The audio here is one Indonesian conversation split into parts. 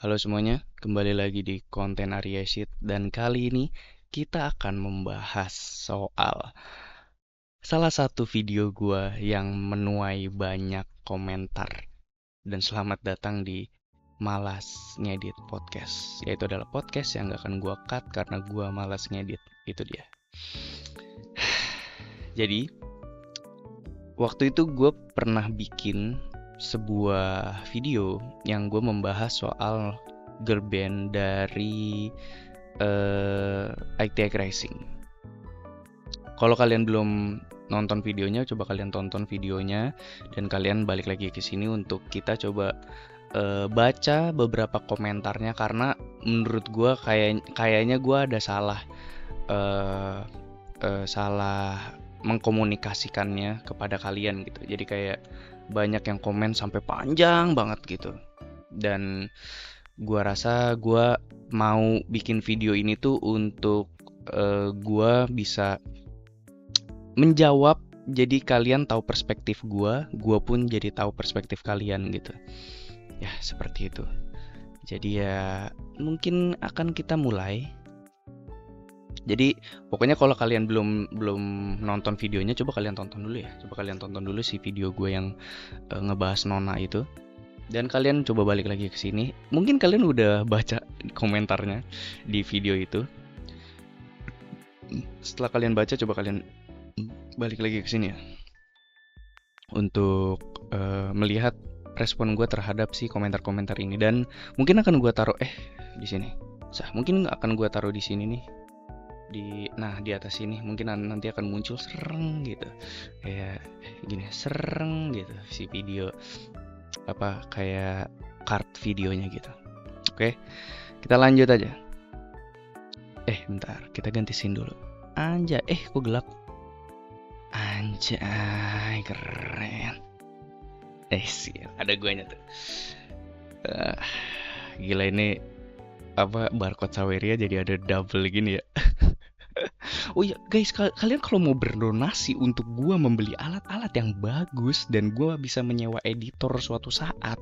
Halo semuanya, kembali lagi di konten Arya Shit dan kali ini kita akan membahas soal salah satu video gua yang menuai banyak komentar dan selamat datang di Malas Ngedit Podcast, yaitu adalah podcast yang gak akan gua cut karena gua malas ngedit. Itu dia. Jadi, waktu itu gue pernah bikin sebuah video yang gue membahas soal girl band dari ITX Rising. Kalau kalian belum nonton videonya, coba kalian tonton videonya dan kalian balik lagi ke sini untuk kita coba baca beberapa komentarnya karena menurut gue kayaknya gue ada salah mengkomunikasikannya kepada kalian gitu. Jadi kayak banyak yang komen sampai panjang banget gitu. Dan gua rasa gua mau bikin video ini tuh untuk gua bisa menjawab, jadi kalian tahu perspektif gua pun jadi tahu perspektif kalian gitu. Ya, seperti itu. Jadi ya mungkin akan kita mulai. Jadi pokoknya kalau kalian belum nonton videonya, coba kalian tonton dulu ya. Coba kalian tonton dulu si video gue yang ngebahas Nona itu. Dan kalian coba balik lagi ke sini. Mungkin kalian udah baca komentarnya di video itu. Setelah kalian baca, coba kalian balik lagi ke sini ya. Untuk melihat respon gue terhadap si komentar-komentar ini. Dan mungkin akan gue taruh di sini. Mungkin akan gue taruh di sini nih. Di atas sini mungkin nanti akan muncul sereng gitu, kayak gini sereng gitu si video apa kayak card videonya gitu. Oke, kita lanjut aja. Bentar, kita ganti scene dulu. Anjay, kok gelap? Anjay, keren. Sih, ada guanya tuh. Gila ini apa barcode Saweria jadi ada double gini ya. Oh iya guys, kalian kalau mau berdonasi untuk gua membeli alat-alat yang bagus dan gua bisa menyewa editor suatu saat,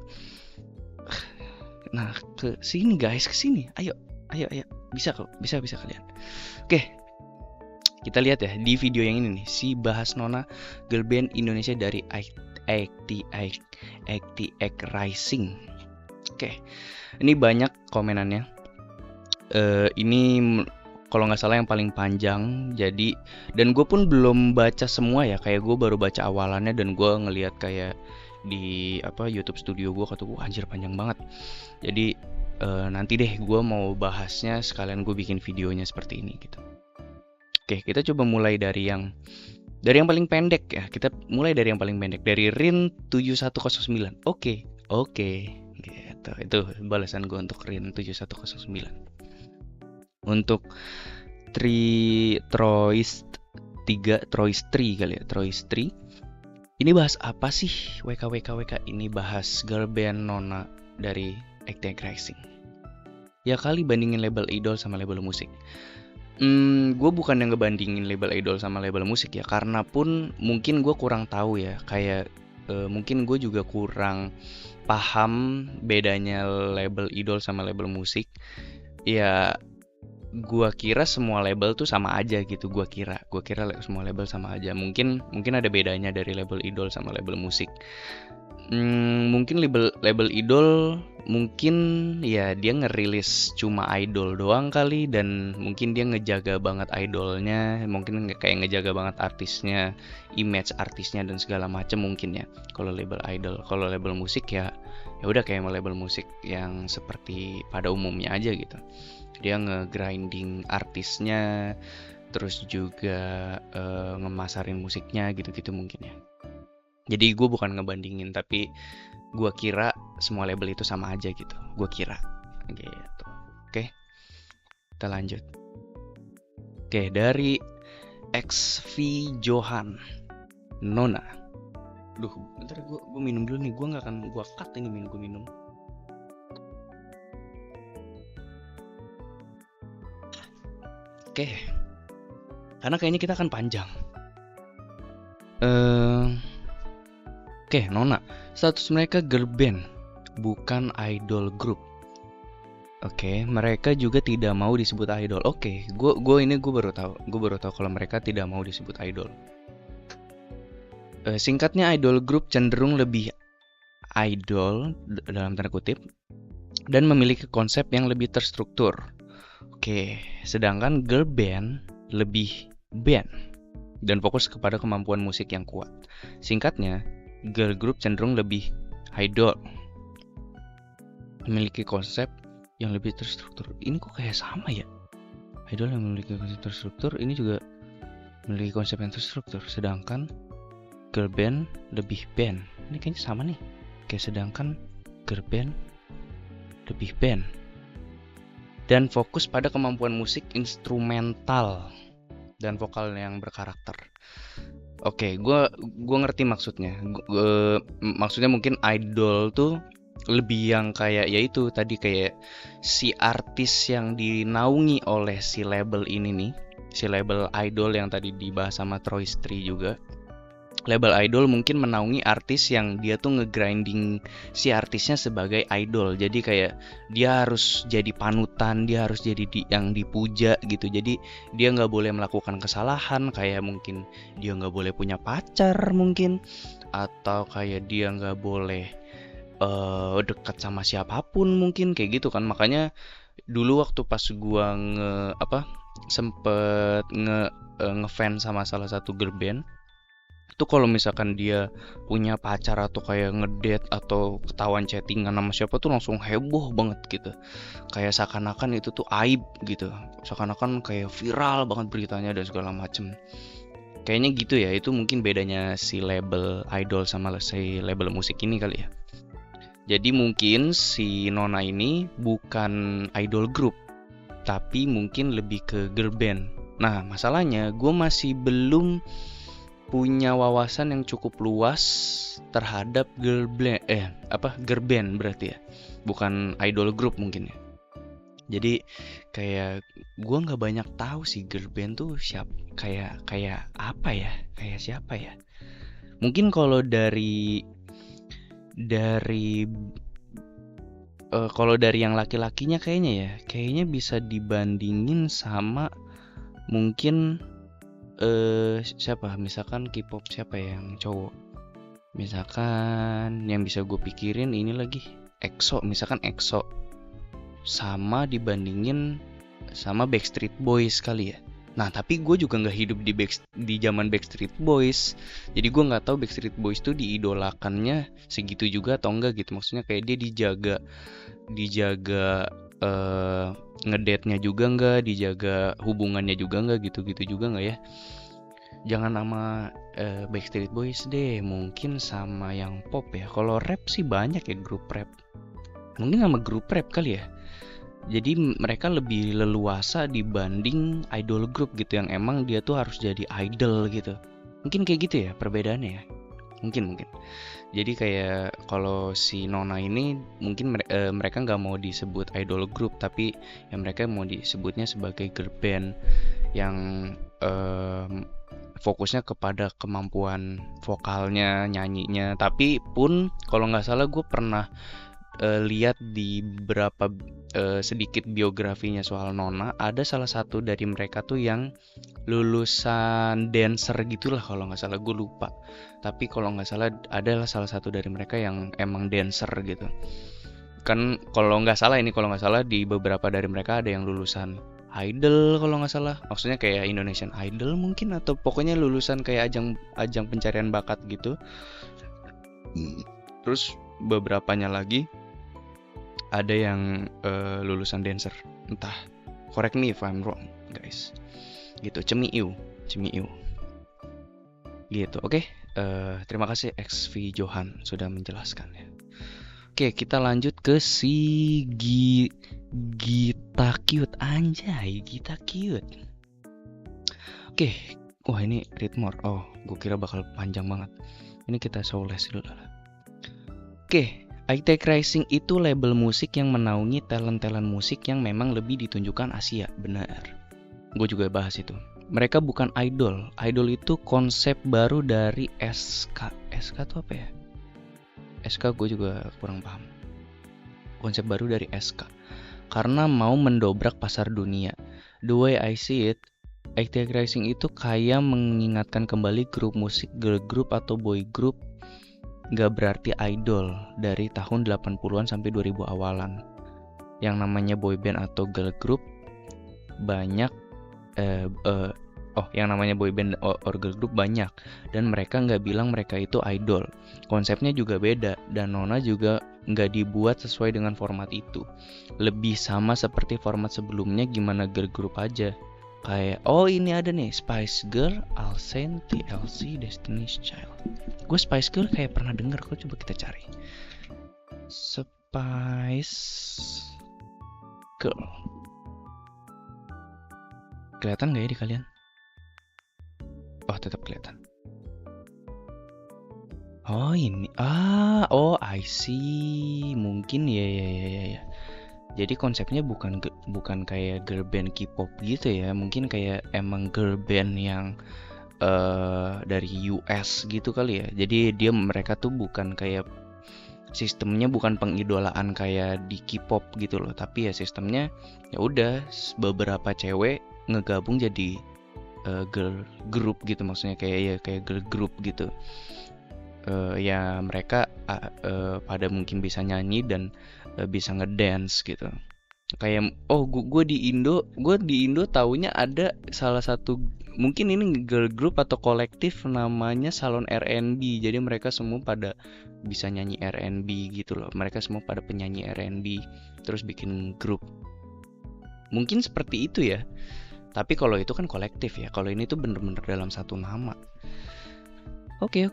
nah ke sini guys, ke sini, ayo, bisa kok, bisa kalian. Oke, kita lihat ya di video yang ini nih, si bahas Nona girl band Indonesia dari ITX Rising. Oke, ini banyak komenannya. Ini kalau nggak salah yang paling panjang. Jadi dan gue pun belum baca semua ya, kayak gue baru baca awalannya dan gue ngelihat kayak di YouTube studio gue, kata gue anjir panjang banget. Jadi nanti deh gue mau bahasnya sekalian gue bikin videonya seperti ini gitu. Oke, kita coba mulai dari yang paling pendek ya. Kita mulai dari yang paling pendek, dari Rin 7109. Oke gitu. Itu balasan gue untuk Rin 7109. Untuk Troyes 3 kali ya, Troyes 3. Ini bahas apa sih? WK ini bahas girl band Nona dari ITX Rising. Ya kali bandingin label idol sama label musik. Gue bukan yang ngebandingin label idol sama label musik ya, karena pun mungkin gue kurang tahu ya, kayak mungkin gue juga kurang paham bedanya label idol sama label musik. Ya gua kira semua label tuh sama aja gitu. Gua kira semua label sama aja. Mungkin ada bedanya dari label idol sama label musik. Mungkin label idol mungkin ya dia ngerilis cuma idol doang kali, dan mungkin dia ngejaga banget idolnya, mungkin kayak ngejaga banget artisnya, image artisnya dan segala macam mungkin ya. Kalau label idol, kalau label musik ya udah kayak label musik yang seperti pada umumnya aja gitu. Dia nge-grinding artisnya, terus juga ngemasarin musiknya gitu-gitu mungkin ya. Jadi gue bukan ngebandingin, tapi gue kira semua label itu sama aja gitu. Gue kira gitu. Oke, kita lanjut. Oke, dari XV Johan Nona. Duh, bentar gue minum dulu nih. Gue nggak akan gue cut ini gue minum. Oke, karena kayaknya kita akan panjang. Oke, Nona, status mereka girl band, bukan idol group. Oke, mereka juga tidak mau disebut idol. Oke, gue baru tahu. Gue baru tahu kalau mereka tidak mau disebut idol. Singkatnya, idol group cenderung lebih idol dalam tanda kutip dan memiliki konsep yang lebih terstruktur. Oke, sedangkan girl band lebih band dan fokus kepada kemampuan musik yang kuat. Singkatnya, girl group cenderung lebih idol, memiliki konsep yang lebih terstruktur. Ini kok kayak sama ya? Idol yang memiliki konsep terstruktur, ini juga memiliki konsep yang terstruktur. Sedangkan girl band lebih band. Ini kayaknya sama nih. Kayak sedangkan girl band lebih band dan fokus pada kemampuan musik instrumental dan vokal yang berkarakter. Oke, gue ngerti maksudnya. Maksudnya mungkin idol tuh lebih yang kayak yaitu tadi kayak si artis yang dinaungi oleh si label ini nih, si label idol yang tadi dibahas sama Troy Stry juga. Label idol mungkin menaungi artis yang dia tuh ngegrinding si artisnya sebagai idol. Jadi kayak dia harus jadi panutan, dia harus jadi yang dipuja gitu. Jadi dia nggak boleh melakukan kesalahan, kayak mungkin dia nggak boleh punya pacar mungkin, atau kayak dia nggak boleh dekat sama siapapun mungkin kayak gitu kan. Makanya dulu waktu pas gua sempet ngefans sama salah satu girl band itu, kalau misalkan dia punya pacar atau kayak ngedate atau ketahuan chattingan sama siapa tuh langsung heboh banget gitu, kayak seakan-akan itu tuh aib gitu, seakan-akan kayak viral banget beritanya dan segala macem. Kayaknya gitu ya. Itu mungkin bedanya si label idol sama si label musik ini kali ya. Jadi mungkin si Nona ini bukan idol group, tapi mungkin lebih ke girl band. Nah, masalahnya gue masih belum punya wawasan yang cukup luas terhadap girl band berarti ya, bukan idol group mungkin ya. Jadi kayak gue nggak banyak tahu sih girl band tuh kayak apa ya, kayak siapa ya. Mungkin kalau dari kalau dari yang laki-lakinya kayaknya bisa dibandingin sama mungkin siapa, misalkan K-pop siapa ya yang cowok, misalkan yang bisa gue pikirin ini lagi EXO, misalkan EXO sama dibandingin sama Backstreet Boys kali ya. Nah, tapi gue juga nggak hidup di zaman Backstreet Boys, jadi gue nggak tahu Backstreet Boys tuh diidolakannya segitu juga atau enggak gitu. Maksudnya kayak dia dijaga ngedate-nya juga nggak, dijaga hubungannya juga nggak, gitu-gitu juga nggak ya. Jangan sama Backstreet Boys deh, mungkin sama yang pop ya. Kalau rap sih banyak ya, grup rap. Mungkin sama grup rap kali ya. Jadi mereka lebih leluasa dibanding idol group gitu yang emang dia tuh harus jadi idol gitu. Mungkin kayak gitu ya perbedaannya ya. Mungkin. Jadi kayak kalau si Nona ini mungkin mereka nggak mau disebut idol group, tapi yang mereka mau disebutnya sebagai girl band yang fokusnya kepada kemampuan vokalnya, nyanyinya. Tapi pun kalau nggak salah gue pernah lihat di beberapa sedikit biografinya soal Nona, ada salah satu dari mereka tuh yang lulusan dancer gitulah kalau nggak salah, gue lupa. Tapi kalau nggak salah adalah salah satu dari mereka yang emang dancer gitu. Kan kalau nggak salah di beberapa dari mereka ada yang lulusan Idol kalau nggak salah. Maksudnya kayak Indonesian Idol mungkin, atau pokoknya lulusan kayak ajang pencarian bakat gitu. Terus beberapanya lagi ada yang lulusan dancer, entah, correct me if I'm wrong guys, gitu. Cemiu gitu. Oke. Terima kasih XV Johan sudah menjelaskan ya. Oke, kita lanjut ke si Gita Cute. Anjay, Gita Cute. Oke. Wah, ini read more. Oh, gue kira bakal panjang banget. Ini kita soulless dulu lah. Oke. I-Tech Rising itu label musik yang menaungi talent-talent musik yang memang lebih ditunjukkan Asia. Benar. Gue juga bahas itu. Mereka bukan idol. Idol itu konsep baru dari SK. SK itu apa ya? SK gue juga kurang paham. Konsep baru dari SK. karena mau mendobrak pasar dunia. The way I see it, Active Rising itu kayak mengingatkan kembali grup musik girl group atau boy group, gak berarti idol dari tahun 80-an sampai 2000 awalan. Yang namanya boy band atau girl group banyak yang namanya boy band or girl group banyak, dan mereka nggak bilang mereka itu idol. Konsepnya juga beda, dan Nona juga nggak dibuat sesuai dengan format itu. Lebih sama seperti format sebelumnya, gimana girl group aja. Kayak, oh ini ada nih, Spice Girl, Alsen, TLC, Destiny's Child. Gue Spice Girl kayak pernah denger, kok coba kita cari. Spice Girl. Kelihatan gak ya di kalian? Oh, tetap kelihatan. Oh ini, I see. Mungkin ya. Jadi konsepnya bukan kayak girl band K-pop gitu ya. Mungkin kayak emang girl band yang dari US gitu kali ya. Jadi mereka tuh bukan kayak sistemnya bukan pengidolaan kayak di K-pop gitu loh. Tapi ya sistemnya ya udah beberapa cewek ngegabung jadi girl group gitu, maksudnya kayak girl group gitu. Ya mereka pada mungkin bisa nyanyi dan bisa ngedance gitu. Kayak gue di Indo taunya ada salah satu, mungkin ini girl group atau kolektif, namanya Salon R&B. Jadi mereka semua pada bisa nyanyi R&B gitu loh. Mereka semua pada penyanyi R&B terus bikin grup. Mungkin seperti itu ya. Tapi kalau itu kan kolektif ya. Kalau ini tuh bener-bener dalam satu nama. Oke.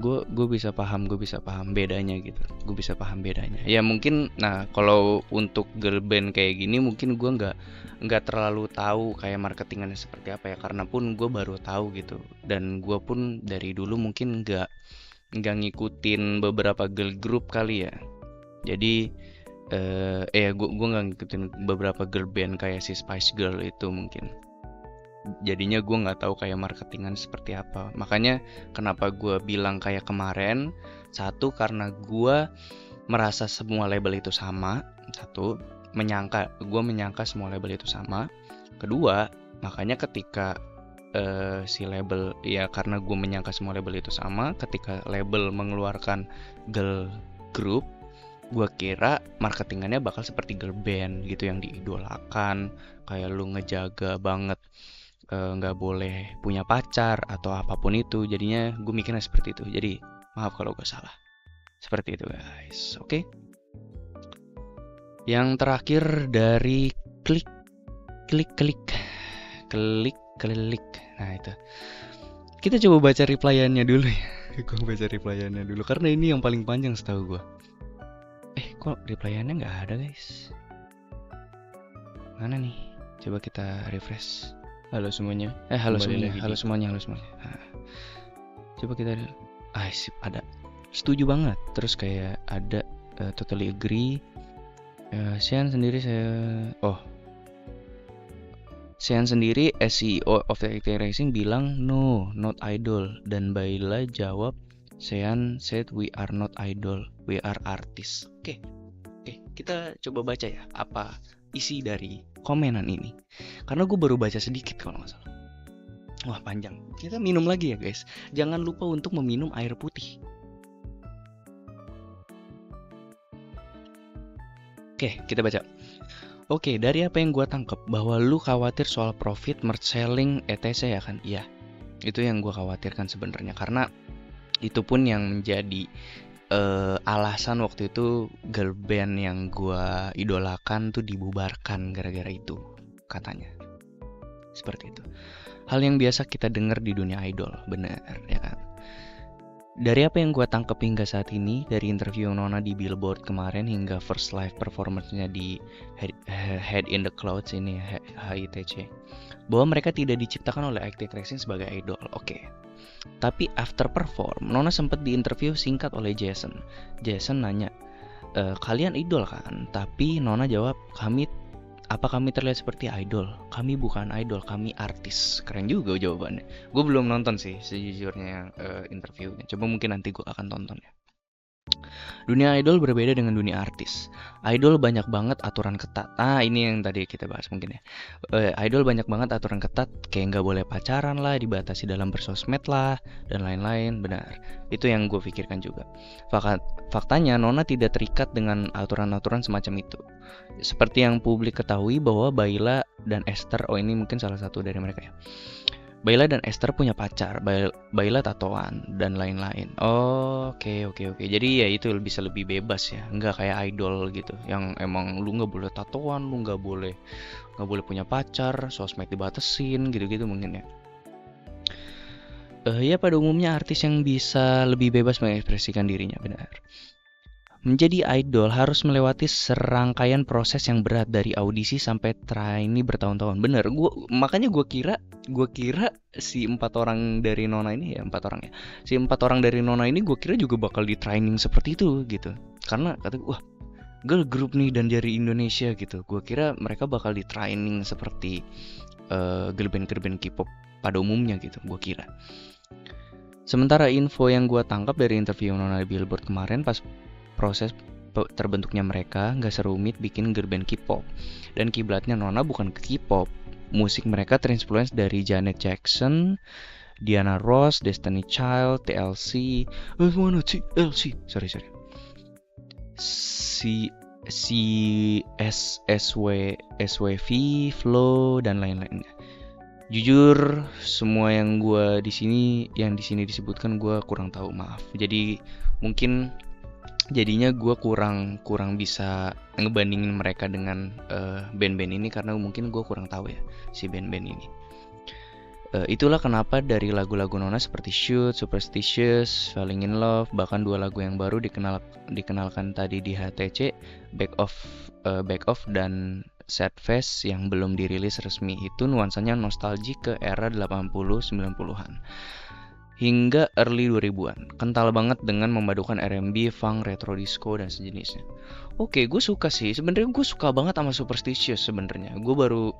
Gue bisa paham bedanya gitu. Gue bisa paham bedanya. Ya mungkin, nah kalau untuk girl band kayak gini mungkin gue nggak terlalu tahu kayak marketingannya seperti apa ya. Karena pun gue baru tahu gitu. Dan gue pun dari dulu mungkin nggak ngikutin beberapa girl group kali ya. Jadi gue nggak ngikutin beberapa girl band kayak si Spice Girl itu mungkin. Jadinya gue nggak tahu kayak marketingan seperti apa. Makanya kenapa gue bilang kayak kemarin, satu karena gue merasa semua label itu sama. Gue menyangka semua label itu sama. Kedua, makanya ketika si label, ya karena gue menyangka semua label itu sama, ketika label mengeluarkan girl group, gue kira marketingannya bakal seperti girl band gitu yang diidolakan, kayak lu ngejaga banget nggak boleh punya pacar atau apapun itu. Jadinya gue mikirnya seperti itu. Jadi maaf kalau gue salah. Seperti itu guys. Oke. Yang terakhir dari klik. Nah itu. Kita coba baca replyannya dulu ya. Gue baca replyannya dulu karena ini yang paling panjang setahu gue. Kok replyannya nggak ada guys? Mana nih? Coba kita refresh. Halo semuanya. Halo semuanya. Nah, coba kita sip, ada. Setuju banget. Terus kayak ada totally agree. Sean sendiri as CEO of the Active Rising bilang no, not idol. Dan Baila jawab, Sean said we are not idol, we are artists. Oke, kita coba baca ya apa isi dari komenan ini. Karena gue baru baca sedikit kalau nggak salah. Wah panjang. Kita minum lagi ya guys. Jangan lupa untuk meminum air putih. Oke, kita baca. Oke, dari apa yang gue tangkap, bahwa lu khawatir soal profit, merch selling, etc ya kan? Iya, itu yang gue khawatirkan sebenarnya. Karena itu pun yang menjadi alasan waktu itu girl band yang gue idolakan tuh dibubarkan gara-gara itu, katanya. Seperti itu. Hal yang biasa kita dengar di dunia idol, bener ya kan? Dari apa yang gue tangkep hingga saat ini, dari interview Nona di Billboard kemarin hingga first live performance-nya di Head in the Clouds ini, HITC, bahwa mereka tidak diciptakan oleh Active Rising sebagai idol. Oke. Tapi after perform, Nona sempat diinterview singkat oleh Jason. Jason nanya, kalian idol kan? Tapi Nona jawab, apa kami terlihat seperti idol? Kami bukan idol, kami artis. Keren juga jawabannya. Gue belum nonton sih sejujurnya yang interviewnya. Coba mungkin nanti gue akan tonton ya. Dunia idol berbeda dengan dunia artis. Idol banyak banget aturan ketat. Ini yang tadi kita bahas mungkin ya. Idol banyak banget aturan ketat, kayak nggak boleh pacaran lah, dibatasi dalam bersosmed lah, dan lain-lain. Benar. Itu yang gue pikirkan juga. Faktanya, Nona tidak terikat dengan aturan-aturan semacam itu. Seperti yang publik ketahui bahwa Baila dan Esther, ini mungkin salah satu dari mereka ya. Baila dan Esther punya pacar, Baila tatoan dan lain-lain. Oke. Jadi ya itu bisa lebih bebas ya, nggak kayak idol gitu, yang emang lu nggak boleh tatoan, lu nggak boleh punya pacar, sosmed dibatasin gitu-gitu mungkin ya. Ya pada umumnya artis yang bisa lebih bebas mengekspresikan dirinya, benar. Menjadi idol harus melewati serangkaian proses yang berat dari audisi sampai trainee bertahun-tahun. Bener, makanya gue kira si 4 orang dari Nona ini ya 4 orang ya. Si 4 orang dari Nona ini gue kira juga bakal di training seperti itu gitu. Karena kata gue, wah girl group nih dan dari Indonesia gitu. Gue kira mereka bakal di training seperti girl band K-pop pada umumnya gitu. Gue kira. Sementara info yang gue tangkap dari interview Nona di Billboard kemarin pas proses terbentuknya mereka nggak serumit bikin girl band K-pop. Dan kiblatnya Nona bukan ke K-pop. Musik mereka terinfluence dari Janet Jackson, Diana Ross, Destiny Child, TLC, sorry. SWV, Flow dan lain-lainnya. Jujur, semua yang di sini disebutkan gue kurang tahu, maaf. Jadi mungkin jadinya gue kurang bisa ngebandingin mereka dengan band-band ini karena mungkin gue kurang tahu ya si band-band ini. Itulah kenapa dari lagu-lagu Nona seperti Shoot, Superstitious, Falling in Love, bahkan 2 lagu yang baru dikenalkan tadi di HTC, Back Off dan Sad Face yang belum dirilis resmi itu nuansanya nostalgia ke era 80-90-an hingga early 2000-an. Kental banget dengan memadukan R&B, funk, retro disco dan sejenisnya. Oke, gue suka sih. Sebenarnya gue suka banget sama Superstitious sebenarnya. Gue baru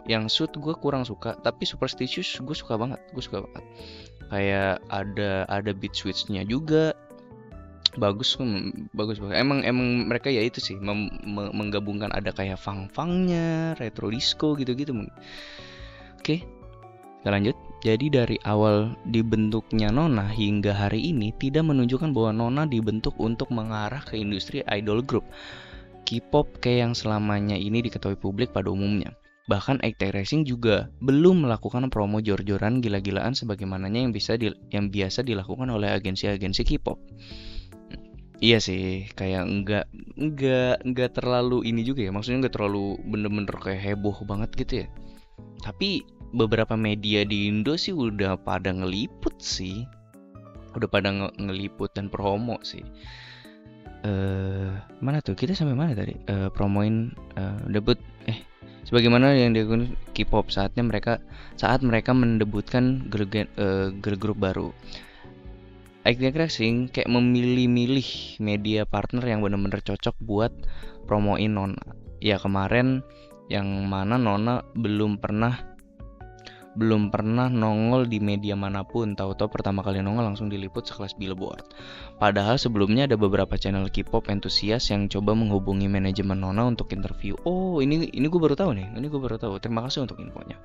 yang Shoot gue kurang suka, tapi Superstitious gue suka banget. Kayak ada beat switch-nya juga. Bagus. Emang mereka ya itu sih menggabungkan ada kayak funk-funknya, retro disco gitu-gitu. Oke, kita lanjut. Jadi dari awal dibentuknya Nona hingga hari ini tidak menunjukkan bahwa Nona dibentuk untuk mengarah ke industri idol group K-pop kayak yang selamanya ini diketahui publik pada umumnya. Bahkan Active Racing juga belum melakukan promo jor-joran gila-gilaan sebagaimananya yang biasa dilakukan oleh agensi-agensi K-pop. Iya sih, kayak enggak terlalu ini juga ya. Maksudnya enggak terlalu bener-bener kayak heboh banget gitu ya. Tapi beberapa media di Indo sih udah pada ngeliput sih. Udah pada ngeliput dan promo sih. Mana tuh? Kita sampai mana tadi? Promoin debut sebagaimana yang dilakukan K-pop saat mereka mendebutkan girl group baru. Active Racing kayak memilih-milih media partner yang benar-benar cocok buat promoin Nona. Ya kemarin yang mana Nona belum pernah nongol di media manapun. Tahu-tahu pertama kali nongol langsung diliput sekelas Billboard. Padahal sebelumnya ada beberapa channel K-pop entusias yang coba menghubungi manajemen Nona untuk interview. Oh, ini gue baru tahu nih. Terima kasih untuk infonya.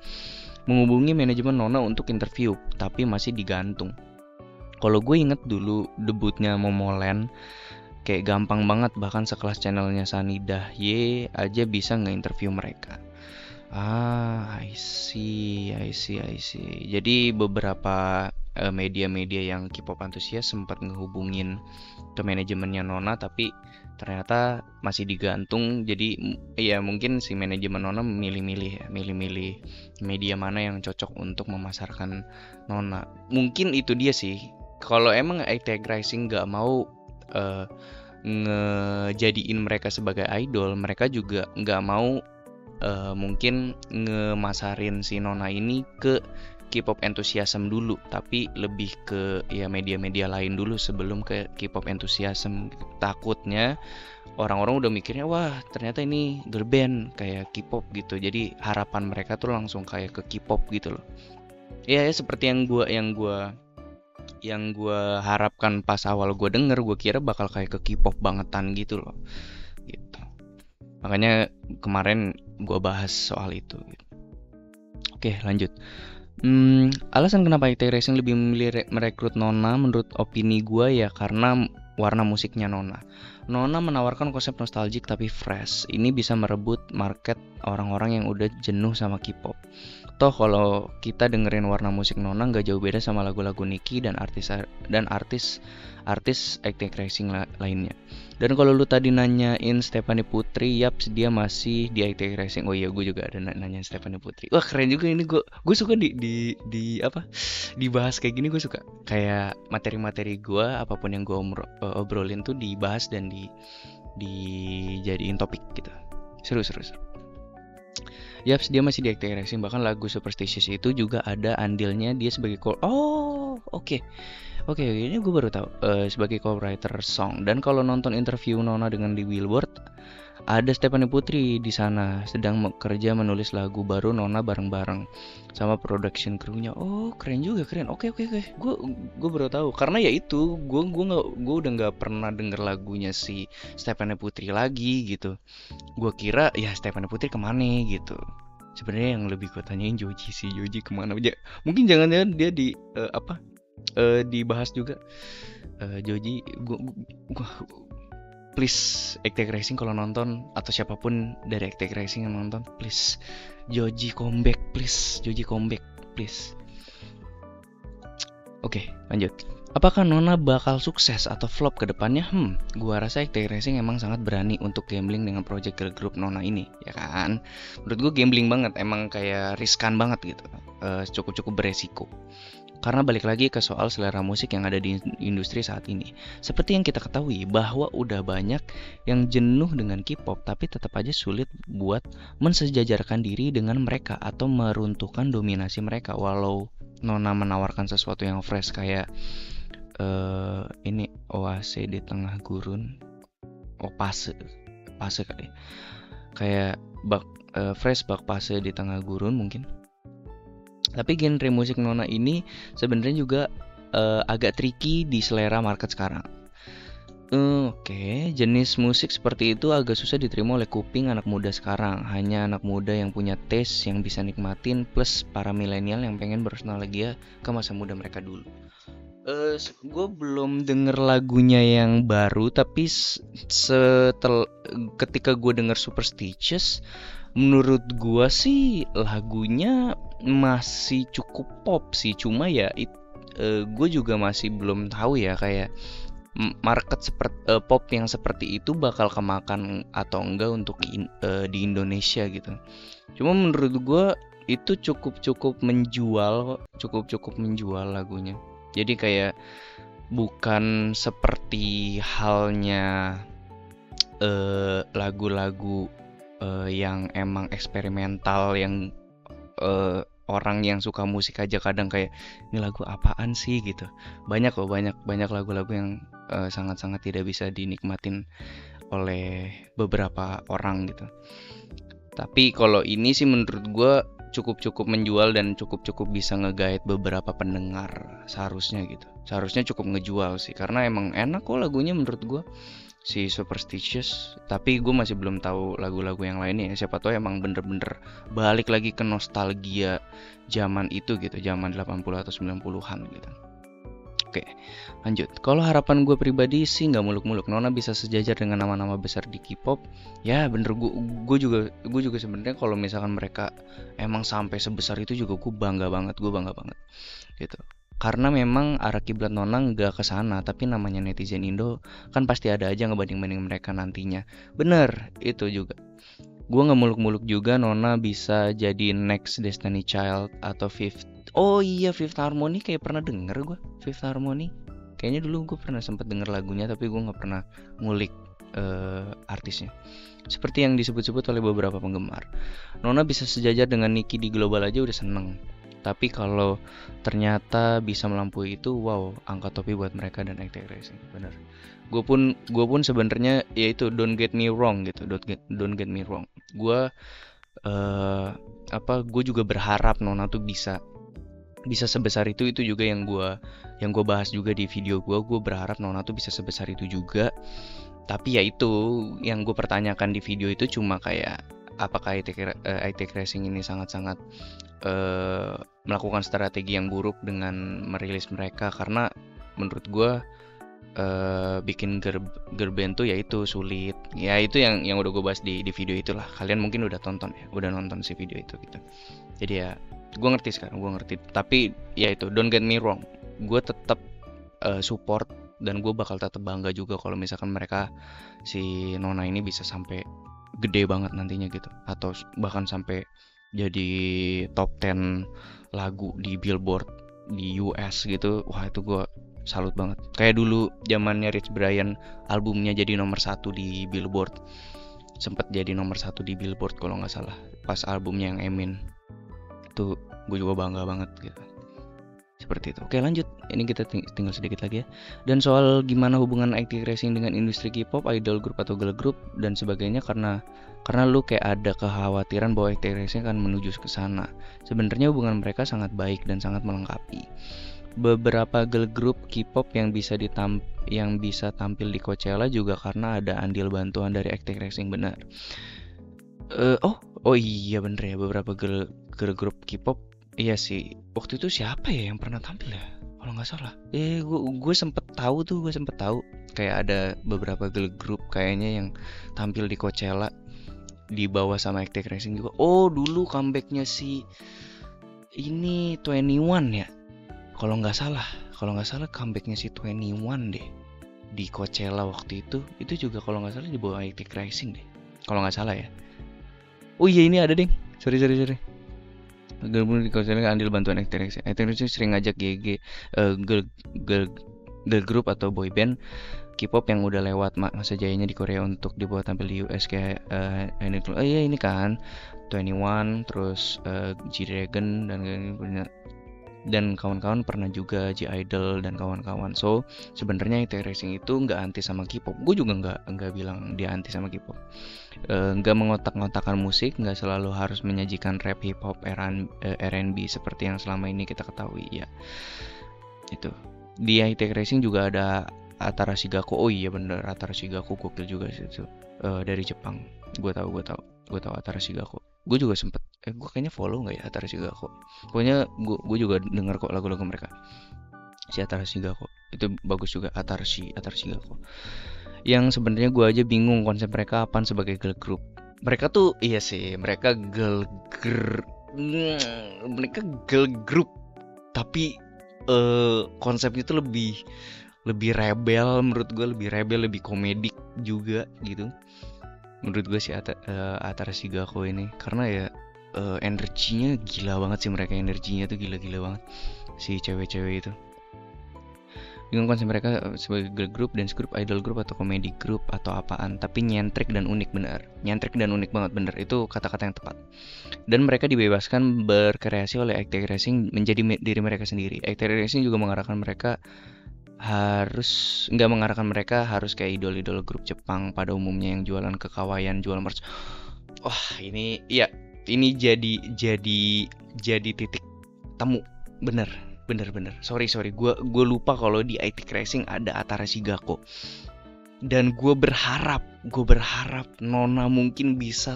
Menghubungi manajemen Nona untuk interview, tapi masih digantung. Kalau gue inget dulu debutnya Momoland, kayak gampang banget, bahkan sekelas channelnya Sanidah Y aja bisa nge-interview mereka. I see. Jadi beberapa media-media yang K-pop antusias sempat ngehubungin ke manajemennya Nona, tapi ternyata masih digantung. Jadi ya mungkin si manajemen Nona milih-milih media mana yang cocok untuk memasarkan Nona. Mungkin itu dia sih. Kalau emang Active Rising nggak mau ngejadiin mereka sebagai idol, mereka juga nggak mau mungkin ngemasarin si Nona ini ke K-pop enthusiasm dulu, tapi lebih ke ya media-media lain dulu sebelum ke K-pop enthusiasm. Takutnya orang-orang udah mikirnya wah ternyata ini girl band kayak K-pop gitu, jadi harapan mereka tuh langsung kayak ke K-pop gitu loh. Ya seperti yang gue yang gue harapkan pas awal gue denger, gue kira bakal kayak ke K-pop bangetan gitu loh, gitu. Makanya kemarin gue bahas soal itu, gitu. Oke, lanjut. Alasan kenapa IT Racing lebih memilih merekrut Nona menurut opini gue ya karena warna musiknya Nona. Nona menawarkan konsep nostalgic tapi fresh. Ini bisa merebut market orang-orang yang udah jenuh sama K-pop. Toh kalau kita dengerin warna musik Nona nggak jauh beda sama lagu-lagu Nicki dan artis acting racing lainnya. Dan kalau lu tadi nanyain Stephanie Putri, yap dia masih di acting racing. Oh iya, gue juga ada nanyain Stephanie Putri. Wah keren juga ini, gue suka di apa dibahas kayak gini, gue suka kayak materi-materi gue apapun yang gue obrolin tuh dibahas dan dijadiin topik gitu. Seru. Yaps, dia masih di acting racing, bahkan lagu Superstitious itu juga ada andilnya dia sebagai Oke, ini gue baru tahu sebagai co-writer song. Dan kalau nonton interview Nona dengan di Billboard, ada Stephanie Putri di sana sedang bekerja menulis lagu baru Nona bareng-bareng sama production crew-nya. Oh, keren juga, keren. Oke. Gue baru tahu karena ya itu gue udah nggak pernah denger lagunya si Stephanie Putri lagi gitu. Gue kira ya Stephanie Putri kemana gitu. Sebenarnya yang lebih gue tanyain Joji kemana aja. Mungkin jangan-jangan dia dibahas juga. Joji, gua please Actek Racing kalau nonton, atau siapapun dari Actek Racing yang nonton, please Joji comeback please. Oke, lanjut. Apakah Nona bakal sukses atau flop ke depannya? Gua rasa Actek Racing emang sangat berani untuk gambling dengan project girl group Nona ini, ya kan? Menurut gue gambling banget, emang kayak riskan banget gitu. Cukup beresiko. Karena balik lagi ke soal selera musik yang ada di industri saat ini. Seperti yang kita ketahui bahwa udah banyak yang jenuh dengan K-pop tapi tetap aja sulit buat mensejajarkan diri dengan mereka atau meruntuhkan dominasi mereka. Walau Nona menawarkan sesuatu yang fresh kayak ini oase di tengah gurun, pase kali. Kayak fresh bak pase di tengah gurun mungkin. Tapi genre musik Nona ini sebenarnya juga agak tricky di selera market sekarang. Oke, jenis musik seperti itu agak susah diterima oleh kuping anak muda sekarang. Hanya anak muda yang punya taste yang bisa nikmatin, plus para milenial yang pengen bernostalgia ke masa muda mereka dulu. Gue belum denger lagunya yang baru, tapi ketika gue denger Superstitious, menurut gue sih lagunya masih cukup pop sih. Cuma ya gue juga masih belum tahu ya kayak market seperti pop yang seperti itu bakal kemakan atau enggak untuk di Indonesia gitu. Cuma menurut gue itu cukup menjual lagunya. Jadi kayak bukan seperti halnya lagu-lagu yang emang eksperimental yang orang yang suka musik aja kadang kayak ini lagu apaan sih gitu. Banyak lagu-lagu yang sangat-sangat tidak bisa dinikmatin oleh beberapa orang gitu. Tapi kalau ini sih menurut gue cukup menjual dan cukup bisa nge-guide beberapa pendengar seharusnya gitu. Seharusnya cukup ngejual sih karena emang enak kok lagunya menurut gue si Superstitious. Tapi gue masih belum tahu lagu-lagu yang lainnya ya. Siapa tahu emang bener-bener balik lagi ke nostalgia zaman itu gitu, zaman 80 atau 90-an gitu. Oke, lanjut. Kalau harapan gue pribadi sih nggak muluk-muluk Nona bisa sejajar dengan nama-nama besar di K-pop. Ya bener, gue juga sebenarnya kalau misalkan mereka emang sampai sebesar itu juga gue bangga banget gitu. Karena memang arah kiblat Nona nggak ke sana, tapi namanya netizen Indo kan pasti ada aja ngebanding-banding mereka nantinya. Bener, itu juga. Gue nggak muluk-muluk juga Nona bisa jadi next Destiny Child atau Fifth. Oh iya, Fifth Harmony kayak pernah denger gue. Fifth Harmony kayaknya dulu gue pernah sempet denger lagunya, tapi gue nggak pernah ngulik artisnya. Seperti yang disebut-sebut oleh beberapa penggemar, Nona bisa sejajar dengan Nicki di global aja udah seneng. Tapi kalau ternyata bisa melampaui itu, wow, angkat topi buat mereka dan Actek Racing. Bener. Gue pun sebenarnya ya itu don't get me wrong gitu. Don't get me wrong. Gue juga berharap Nona tuh bisa bisa sebesar itu juga yang gue bahas juga di video gue berharap Nona tuh bisa sebesar itu juga. Tapi ya itu yang gue pertanyakan di video itu cuma kayak apakah ITK Racing ini sangat-sangat melakukan strategi yang buruk dengan merilis mereka, karena menurut gue bikin girl band tuh yaitu sulit. Ya itu yang udah gue bahas di video itulah. Kalian mungkin udah nonton si video itu gitu. Jadi ya gue ngerti sekarang, gue ngerti. Tapi ya itu, don't get me wrong, gue tetap support dan gue bakal tetap bangga juga kalau misalkan mereka, si Nona ini bisa sampai gede banget nantinya gitu, atau bahkan sampai jadi top 10 lagu di Billboard di US gitu. Wah itu gue salut banget. Kayak dulu zamannya Rich Brian, albumnya jadi nomor 1 di Billboard, sempet jadi nomor 1 di Billboard kalau nggak salah, pas albumnya yang Emin. Itu gue juga bangga banget gitu. Seperti itu. Oke lanjut, ini kita tinggal sedikit lagi ya. Dan soal gimana hubungan ITK Racing dengan industri K-pop, idol group atau girl group dan sebagainya, karena lu kayak ada kekhawatiran bahwa ITK Racing akan menuju ke sana. Sebenarnya hubungan mereka sangat baik dan sangat melengkapi. Beberapa girl group K-pop yang bisa tampil di Coachella juga karena ada andil bantuan dari ITK Racing, benar. Oh iya bener ya, beberapa girl group K-pop. Iya sih, waktu itu siapa ya yang pernah tampil ya? Kalau nggak salah. Gue sempet tahu kayak ada beberapa girl group kayaknya yang tampil di Coachella di bawah sama ITK Racing juga. Oh dulu comebacknya si ini 21 ya. Kalau nggak salah comebacknya si 21 deh di Coachella waktu itu juga kalau nggak salah di bawah ITK Racing deh. Kalau nggak salah ya. Oh iya ini ada deh. Sorry. Gabung di Coachella andil bantuan ITK Racing sering ngajak GG girl group atau boy band K-pop yang udah lewat masa jayanya di Korea untuk dibawa tampil di US kayak ini kan 21, terus G-Dragon dan kawan-kawan pernah juga G-Idol dan kawan-kawan. So sebenarnya ITK Racing itu nggak anti sama K-pop. Gue juga nggak bilang dia anti sama K-pop. Nggak mengotak-ngotakan musik, nggak selalu harus menyajikan rap, hip hop, R&B seperti yang selama ini kita ketahui ya. Itu di ITK Racing juga ada Atara Shigako. Oh iya bener, Atara Shigako gokil juga sih itu. Dari Jepang. Gue tahu Atara Shigako. Gue juga sempet gue kayaknya follow nggak ya Atara Shigako. Pokoknya gue juga denger kok lagu-lagu mereka. Si Atara Shigako itu bagus juga. Atara Shigako. Yang sebenarnya gue aja bingung konsep mereka apaan sebagai girl group. Mereka tuh iya sih, mereka girl group, tapi konsepnya tuh lebih rebel menurut gue, lebih komedik juga gitu. Menurut gue sih Atara Shigako ini, karena ya energinya gila banget sih mereka, energinya tuh gila-gila banget si cewek-cewek itu. Bingung konsep mereka sebagai girl group, dance group, idol group atau comedy group atau apaan, tapi nyentrik dan unik banget bener, itu kata-kata yang tepat. Dan mereka dibebaskan berkreasi oleh ITK Racing menjadi diri mereka sendiri. ITK Racing juga nggak mengarahkan mereka harus kayak idol-idol grup Jepang pada umumnya yang jualan ke kawayan, jual merch. Wah ini jadi titik temu, bener. Sorry, gue lupa kalau di ITK Racing ada Atara Shigako. Dan gue berharap Nona mungkin bisa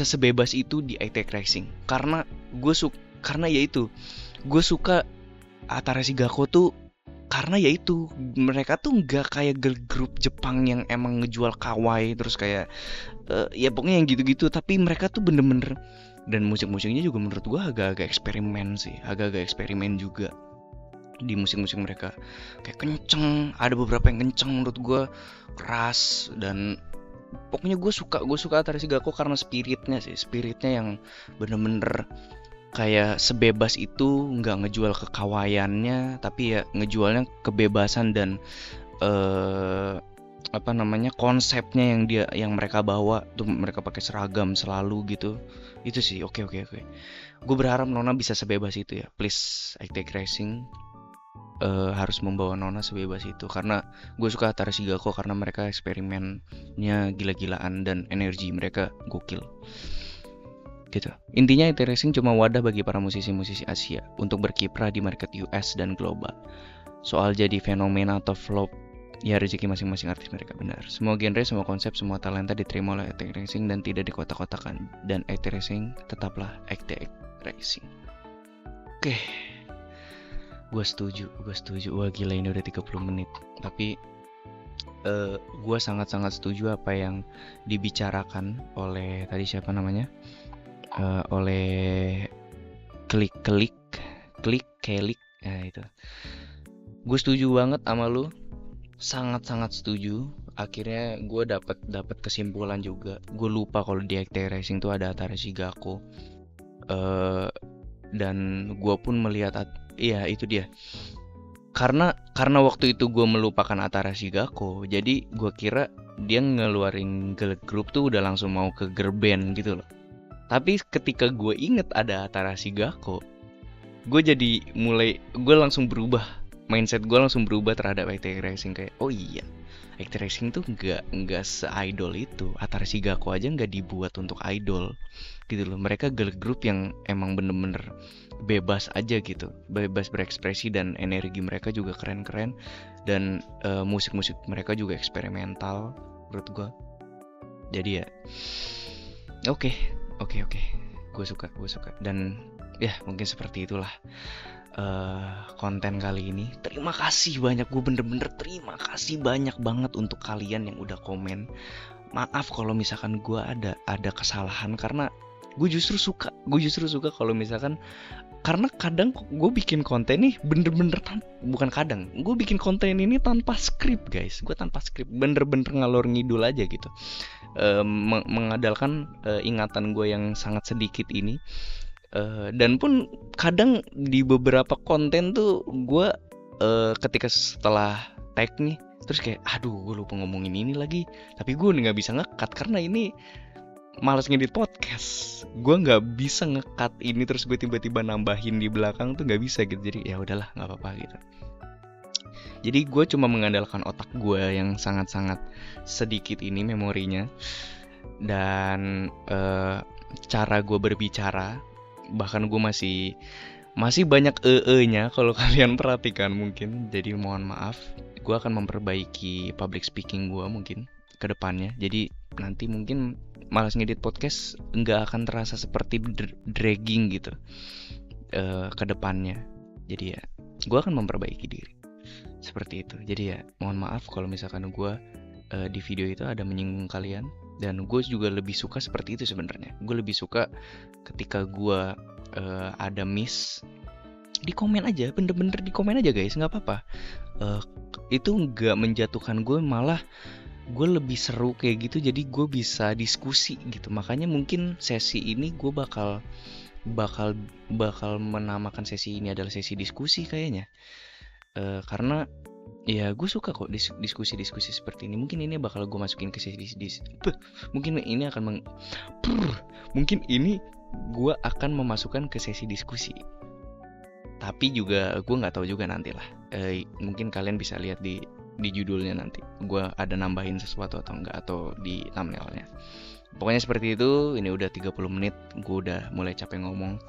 sebebas itu di ITK Racing. Karena gue suka Atara Shigako tuh karena yaitu mereka tuh nggak kayak girl group Jepang yang emang ngejual kawaii terus kayak ya pokoknya yang gitu-gitu, tapi mereka tuh bener-bener, dan musik-musiknya juga menurut gue agak-agak eksperimen juga di musik-musik mereka. Kayak kenceng, ada beberapa yang kenceng menurut gue, keras, dan pokoknya gue suka Atara Shigako karena spiritnya yang bener-bener kayak sebebas itu, nggak ngejual kekawayannya, tapi ya ngejualnya kebebasan dan konsepnya yang mereka bawa tuh, mereka pakai seragam selalu gitu. Itu sih oke. Gue berharap Nona bisa sebebas itu ya, please. ITK Racing harus membawa Nona sebebas itu, karena gue suka Atara Shigako karena mereka eksperimennya gila-gilaan dan energi mereka gokil. gitu. Intinya AT Racing cuma wadah bagi para musisi-musisi Asia untuk berkiprah di market US dan global. Soal jadi fenomena atau flop, ya rezeki masing-masing artis mereka, benar. Semua genre, semua konsep, semua talenta diterima oleh AT Racing dan tidak dikotak-kotakan. Dan AT Racing tetaplah AT Racing. Oke, gue setuju. Wah gila, ini udah 30 menit. Tapi gue sangat-sangat setuju apa yang dibicarakan oleh tadi siapa namanya, oleh klik, ya itu. Gue setuju banget sama lu, sangat-sangat setuju. Akhirnya gue dapat kesimpulan juga. Gue lupa kalau di AT Racing tuh ada Atara Shigako. Dan gue pun melihat, iya itu dia. Karena waktu itu gue melupakan Atara Shigako, jadi gue kira dia ngeluarin girl group tuh udah langsung mau ke girl band gitu loh. Tapi ketika gue inget ada Atara Shigako, gue langsung berubah. Mindset gue langsung berubah terhadap AT Racing, kayak oh iya, AT Racing tuh nggak se-idol itu. Atara Shigako aja nggak dibuat untuk idol gitu loh. Mereka girl group yang emang bener-bener bebas aja gitu, bebas berekspresi, dan energi mereka juga keren-keren, dan musik-musik mereka juga eksperimental menurut gue. Jadi ya oke, gue suka. Dan ya mungkin seperti itulah konten kali ini. Terima kasih banyak, gue bener-bener terima kasih banyak banget untuk kalian yang udah komen. Maaf kalau misalkan gue ada kesalahan, karena gue justru suka kalau misalkan, karena kadang gue bikin konten nih bener-bener gue bikin konten ini tanpa skrip guys. Gue tanpa skrip, bener-bener ngalor ngidul aja gitu, mengandalkan ingatan gue yang sangat sedikit ini. Dan pun kadang di beberapa konten tuh gue ketika setelah tag nih, terus kayak aduh gue lupa ngomongin ini lagi, tapi gue nggak bisa nge-cut karena ini malas ngedit podcast. Gue nggak bisa nge-cut ini terus gue tiba-tiba nambahin di belakang tuh nggak bisa gitu. Jadi ya udahlah, nggak apa-apa gitu. Jadi gue cuma mengandalkan otak gue yang sangat-sangat sedikit ini memorinya, dan cara gue berbicara. Bahkan gue masih banyak nya kalau kalian perhatikan mungkin. Jadi mohon maaf, gue akan memperbaiki public speaking gue mungkin ke depannya. Jadi nanti mungkin malas ngedit podcast nggak akan terasa seperti dragging gitu ke depannya. Jadi ya gue akan memperbaiki diri seperti itu. Jadi ya mohon maaf kalau misalkan gue di video itu ada menyinggung kalian. Dan gue juga lebih suka seperti itu sebenarnya. Gue lebih suka ketika gue ada miss, di komen aja, bener-bener di komen aja guys, nggak apa-apa. Itu nggak menjatuhkan gue, malah gue lebih seru kayak gitu. Jadi gue bisa diskusi gitu. Makanya mungkin sesi ini gue bakal menamakan sesi ini adalah sesi diskusi kayaknya. Karena ya gue suka kok diskusi seperti ini. Mungkin ini bakal gue masukin ke sesi mungkin ini gue akan memasukkan ke sesi diskusi. Tapi juga gue nggak tahu juga nantilah. Mungkin kalian bisa lihat di judulnya nanti. Gue ada nambahin sesuatu atau enggak, atau di thumbnailnya. Pokoknya seperti itu. Ini udah 30 menit. Gue udah mulai capek ngomong.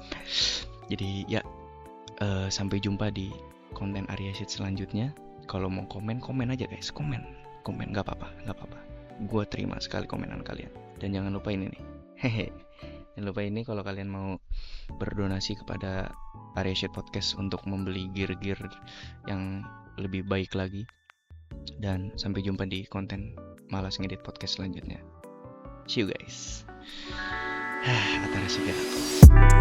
Jadi ya sampai jumpa di konten Arya Shit selanjutnya. Kalau mau komen aja guys, komen nggak apa-apa. Gue terima sekali komenan kalian. Dan jangan lupa ini nih, jangan lupa ini kalau kalian mau berdonasi kepada Arya Shit Podcast untuk membeli gear yang lebih baik lagi. Dan sampai jumpa di konten malas ngedit podcast selanjutnya. See you guys. Atara Shigako.